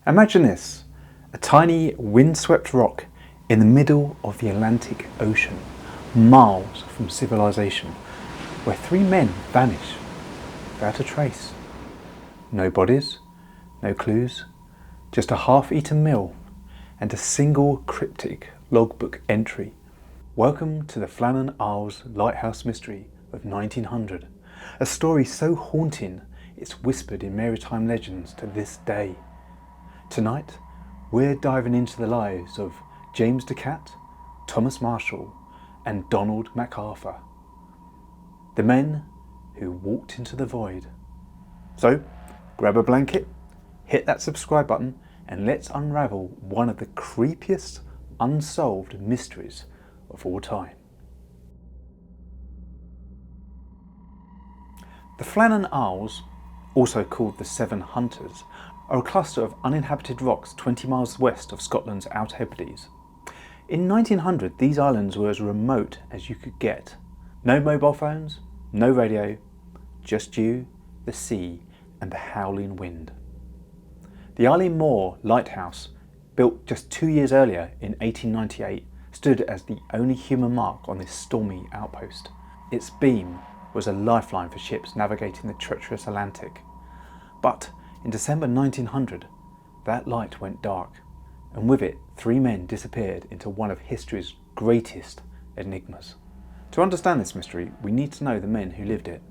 Imagine this, a tiny windswept rock in the middle of the Atlantic Ocean, miles from civilization, where three men vanish without a trace. No bodies, no clues, just a half-eaten meal and a single cryptic logbook entry. Welcome to the Flannan Isles lighthouse mystery of 1900, a story so haunting it's whispered in maritime legends to this day. Tonight, we're diving into the lives of James Ducat, Thomas Marshall and Donald MacArthur, the men who walked into the void. So, grab a blanket, hit that subscribe button and let's unravel one of the creepiest unsolved mysteries of all time. The Flannan Isles, also called the Seven Hunters, are a cluster of uninhabited rocks 20 miles west of Scotland's Outer Hebrides. In 1900, these islands were as remote as you could get. No mobile phones, no radio, just you, the sea and the howling wind. The Eileen Moor lighthouse, built just 2 years earlier in 1898, stood as the only human mark on this stormy outpost. Its beam was a lifeline for ships navigating the treacherous Atlantic. But in December 1900, that light went dark, and with it, three men disappeared into one of history's greatest enigmas. To understand this mystery, we need to know the men who lived it.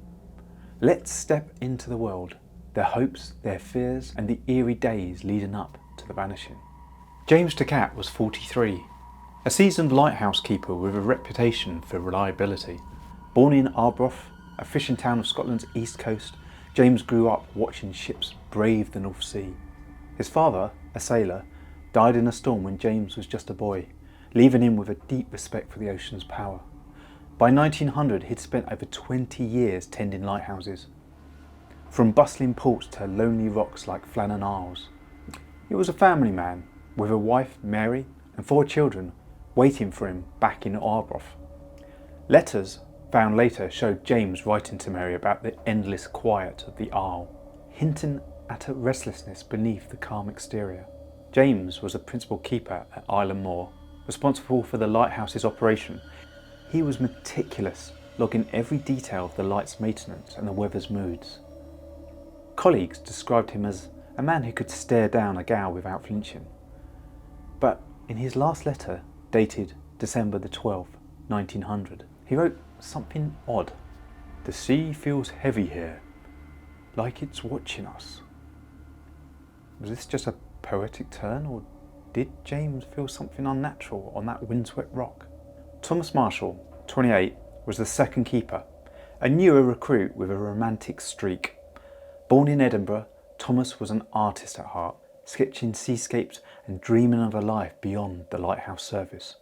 Let's step into the world, their hopes, their fears, and the eerie days leading up to the vanishing. James Ducat was 43, a seasoned lighthouse keeper with a reputation for reliability. Born in Arbroath, a fishing town of Scotland's east coast, James grew up watching ships brave the North Sea. His father, a sailor, died in a storm when James was just a boy, leaving him with a deep respect for the ocean's power. By 1900, he'd spent over 20 years tending lighthouses, from bustling ports to lonely rocks like Flannan Isles. He was a family man, with a wife, Mary, and 4 children waiting for him back in Arbroath. Letters found later showed James writing to Mary about the endless quiet of the Isle, hinting at a restlessness beneath the calm exterior. James was the principal keeper at Eileen Moor, responsible for the lighthouse's operation. He was meticulous, logging every detail of the light's maintenance and the weather's moods. Colleagues described him as a man who could stare down a gale without flinching. But in his last letter, dated December the 12th, 1900, he wrote something odd. The sea feels heavy here, like it's watching us. Was this just a poetic turn, or did James feel something unnatural on that windswept rock? Thomas Marshall, 28, was the second keeper, a newer recruit with a romantic streak. Born in Edinburgh, Thomas was an artist at heart, sketching seascapes and dreaming of a life beyond the lighthouse service.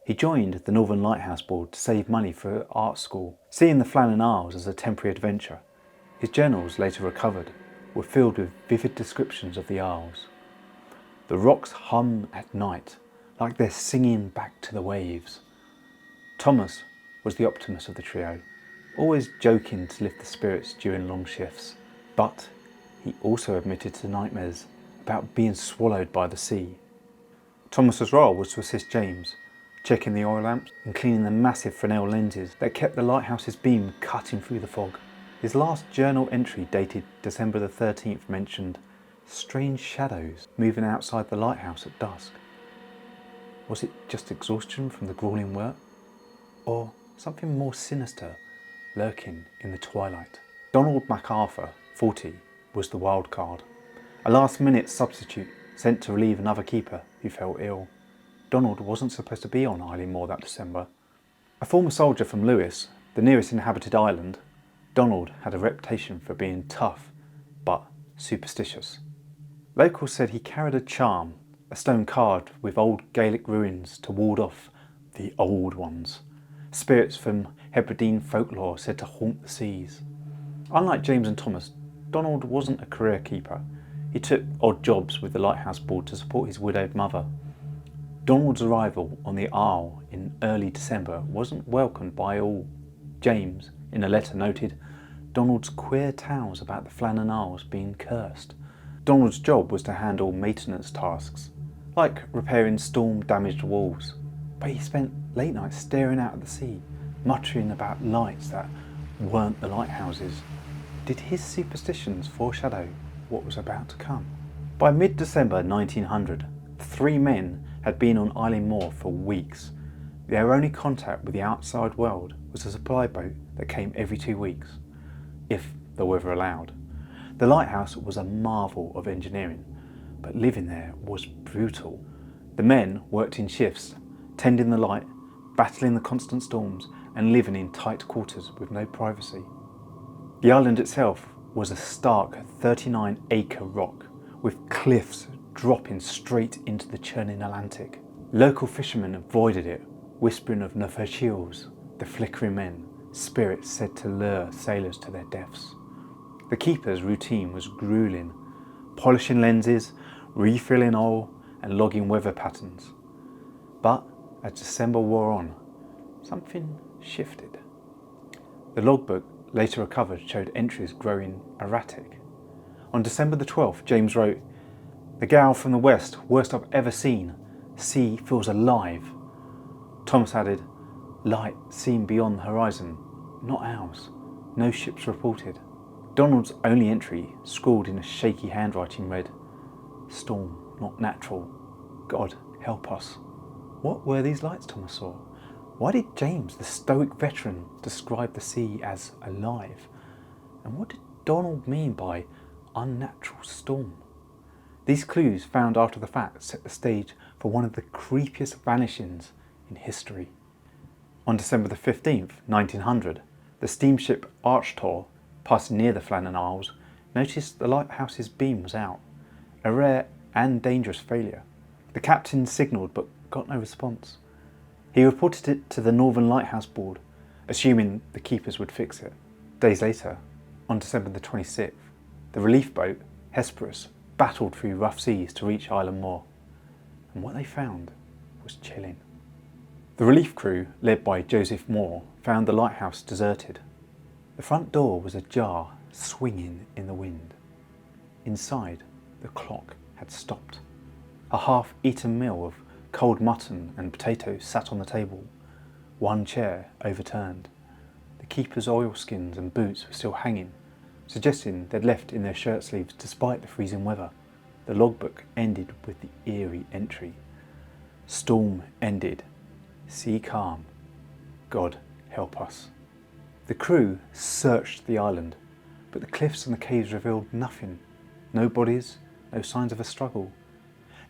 He joined the Northern Lighthouse Board to save money for art school, seeing the Flannan Isles as a temporary adventure. His journals, later recovered, were filled with vivid descriptions of the Isles. The rocks hum at night, like they're singing back to the waves. Thomas was the optimist of the trio, always joking to lift the spirits during long shifts. But he also admitted to nightmares about being swallowed by the sea. Thomas's role was to assist James, checking the oil lamps and cleaning the massive Fresnel lenses that kept the lighthouse's beam cutting through the fog. His last journal entry, dated December the 13th, mentioned strange shadows moving outside the lighthouse at dusk. Was it just exhaustion from the grueling work, or something more sinister lurking in the twilight? Donald MacArthur, 40, was the wild card, a last-minute substitute sent to relieve another keeper who fell ill. Donald wasn't supposed to be on Eileen Moor that December. A former soldier from Lewis, the nearest inhabited island, Donald had a reputation for being tough but superstitious. Locals said he carried a charm, a stone carved with old Gaelic ruins to ward off the old ones, spirits from Hebridean folklore said to haunt the seas. Unlike James and Thomas, Donald wasn't a career keeper. He took odd jobs with the Lighthouse Board to support his widowed mother. Donald's arrival on the Isle in early December wasn't welcomed by all. James, in a letter, noted Donald's queer tales about the Flannan Isles being cursed. Donald's job was to handle maintenance tasks, like repairing storm-damaged walls, but he spent late nights staring out at the sea, muttering about lights that weren't the lighthouses. Did his superstitions foreshadow what was about to come? By mid-December 1900, the three men had been on Island Moor for weeks. Their only contact with the outside world was a supply boat that came every 2 weeks, if the weather allowed. The lighthouse was a marvel of engineering, but living there was brutal. The men worked in shifts, tending the light, battling the constant storms, and living in tight quarters with no privacy. The island itself was a stark 39-acre rock, with cliffs dropping straight into the churning Atlantic. Local fishermen avoided it, whispering of Neferchiels, the flickering men, spirits said to lure sailors to their deaths. The keeper's routine was grueling, polishing lenses, refilling oil, and logging weather patterns. But as December wore on, something shifted. The logbook later recovered showed entries growing erratic. On December the 12th, James wrote, "The gale from the west, worst I've ever seen. Sea feels alive." Thomas added, "Light seen beyond the horizon, not ours. No ships reported." Donald's only entry, scrawled in a shaky handwriting, read, "Storm, not natural. God, help us." What were these lights Thomas saw? Why did James, the stoic veteran, describe the sea as alive? And what did Donald mean by unnatural storm? These clues, found after the fact, set the stage for one of the creepiest vanishings in history. On December the 15th, 1900, the steamship Archtor, passing near the Flannan Isles, noticed the lighthouse's beam was out, a rare and dangerous failure. The captain signalled but got no response. He reported it to the Northern Lighthouse Board, assuming the keepers would fix it. Days later, on December the 26th, the relief boat, Hesperus, battled through rough seas to reach Island Moor, and what they found was chilling. The relief crew, led by Joseph Moore, found the lighthouse deserted. The front door was ajar, swinging in the wind. Inside, the clock had stopped. A half-eaten meal of cold mutton and potatoes sat on the table, one chair overturned. The keeper's oilskins and boots were still hanging, suggesting they'd left in their shirt sleeves despite the freezing weather. The logbook ended with the eerie entry. Storm ended. Sea calm. God help us. The crew searched the island, but the cliffs and the caves revealed nothing. No bodies, no signs of a struggle.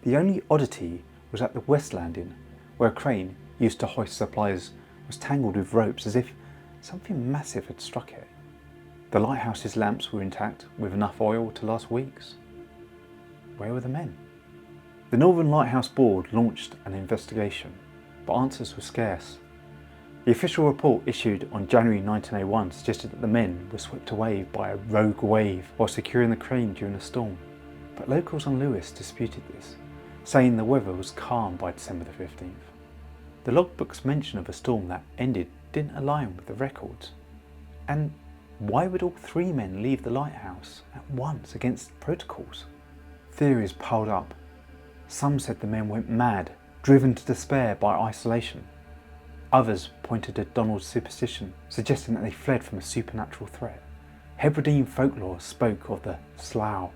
The only oddity was at the west landing, where a crane used to hoist supplies was tangled with ropes as if something massive had struck it. The lighthouse's lamps were intact, with enough oil to last weeks. Where were the men? The Northern Lighthouse Board launched an investigation, but answers were scarce. The official report issued on January 1901 suggested that the men were swept away by a rogue wave while securing the crane during a storm, but locals on Lewis disputed this, saying the weather was calm by December the 15th. The logbook's mention of a storm that ended didn't align with the records. And why would all three men leave the lighthouse at once against protocols? Theories piled up. Some said the men went mad, driven to despair by isolation. Others pointed to Donald's superstition, suggesting that they fled from a supernatural threat. Hebridean folklore spoke of the sluagh,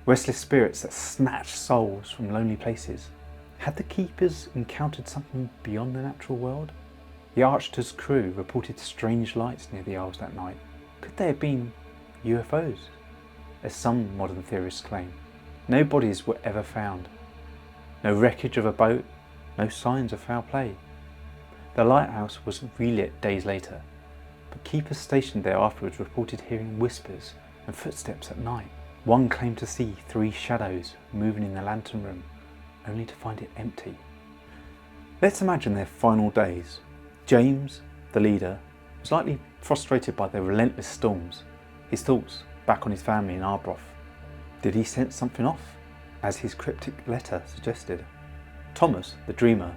restless spirits that snatched souls from lonely places. Had the keepers encountered something beyond the natural world? The Archtor's crew reported strange lights near the Isles that night. Could they have been UFOs, as some modern theorists claim? No bodies were ever found. No wreckage of a boat, no signs of foul play. The lighthouse was relit days later, but keepers stationed there afterwards reported hearing whispers and footsteps at night. One claimed to see 3 shadows moving in the lantern room, only to find it empty. Let's imagine their final days. James, the leader, was likely frustrated by the relentless storms, his thoughts back on his family in Arbroath. Did he sense something off, as his cryptic letter suggested? Thomas, the dreamer,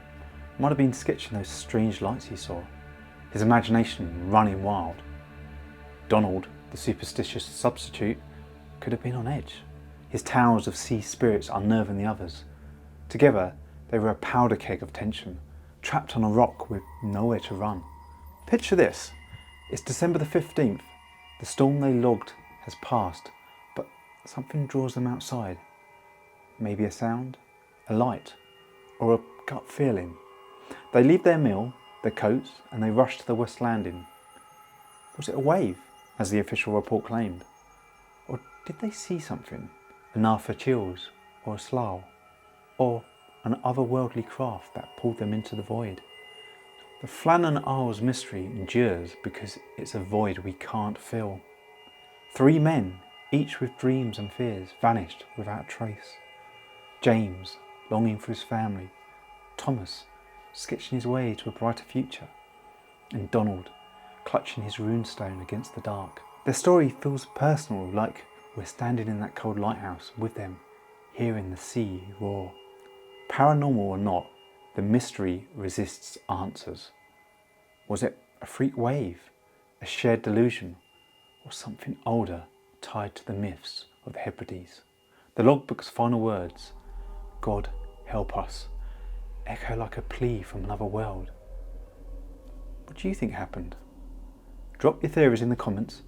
might have been sketching those strange lights he saw, his imagination running wild. Donald, the superstitious substitute, could have been on edge, his tales of sea spirits unnerving the others. Together, they were a powder keg of tension, trapped on a rock with nowhere to run. Picture this. It's December the 15th. The storm they logged has passed, but something draws them outside. Maybe a sound, a light, or a gut feeling. They leave their meal, their coats, and they rush to the west landing. Was it a wave, as the official report claimed? Or did they see something? An Arthur chills, or a sluagh, or an otherworldly craft that pulled them into the void? The Flannan Isles mystery endures because it's a void we can't fill. 3 men, each with dreams and fears, vanished without trace. James, longing for his family. Thomas, sketching his way to a brighter future. And Donald, clutching his runestone against the dark. Their story feels personal, like we're standing in that cold lighthouse with them, hearing the sea roar. Paranormal or not, the mystery resists answers. Was it a freak wave, a shared delusion, or something older tied to the myths of the Hebrides? The logbook's final words, "God help us," echo like a plea from another world. What do you think happened? Drop your theories in the comments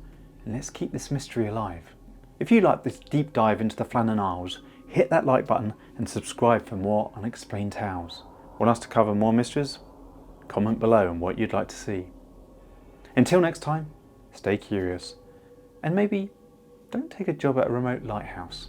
and let's keep this mystery alive. If you like this deep dive into the Flannan Isles, hit that like button and subscribe for more unexplained tales. Want us to cover more mysteries? Comment below on what you'd like to see. Until next time, stay curious and maybe don't take a job at a remote lighthouse.